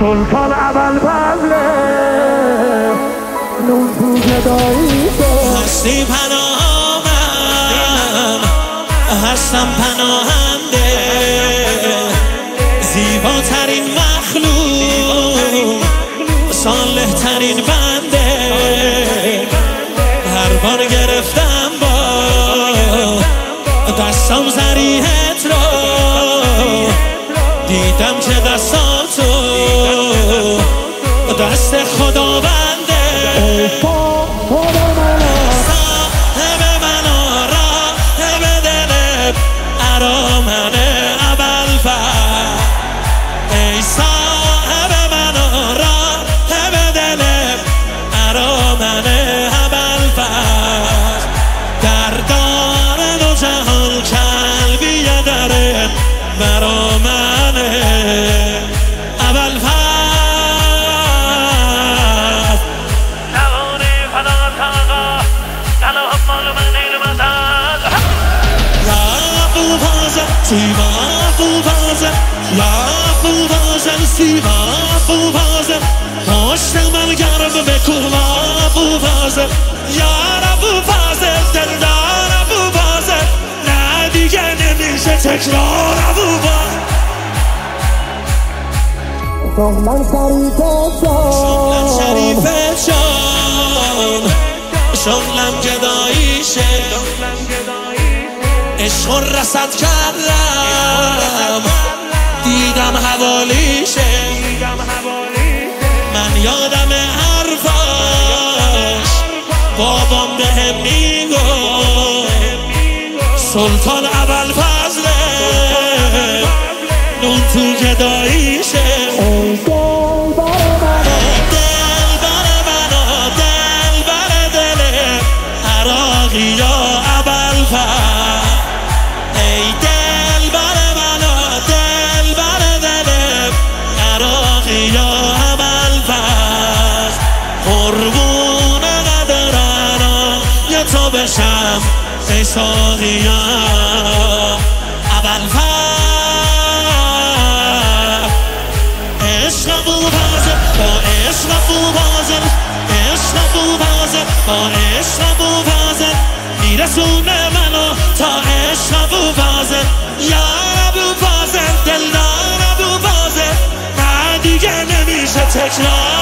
سلطان اول فضله نون تو گداییشه هستی پناهم هستم پناهنده زیباترین مخلوق صالح ترین بنده هر بار گرفتم با دستم زریحت رو دیدم که دستاتو دست خداونده صاحب منو راهب دلت ارامنه ابوالفضل ای صاحب منو راهب دلت ارامنه ابوالفضل در دار دو جهان کلبیه درت برامنه ابوالفضل سیما فوفازه یا فوفازه سیما فوفازه پشت من گرم بکن ما فوفازه یار فوفازه دلدار فوفازه نه دیگه نمیشه تکرار فوفازه شغلم شریفه جان شغلم گداییشه عشق رسد کردم دیدم حوالیشه من یادم حرفاش بابام بهم میگفت سلطان ابوالفضله نون تو گداییشه دلبر منو دلبر دل عراقی یا ابوالفضل ای دلبر منو دلبر دلم عراقی یا ابوالفضل قربون قدرنا یا تو بشم ای ساقیا ابوالفضل عشق فوفازه با عشق فوفازه عشق فوفازه با عشق فوفازه میرسونه منو تا عشق ابوالفضل یا ابوالفضل دلدار ابوالفضل نه دیگه نمیشه تکرار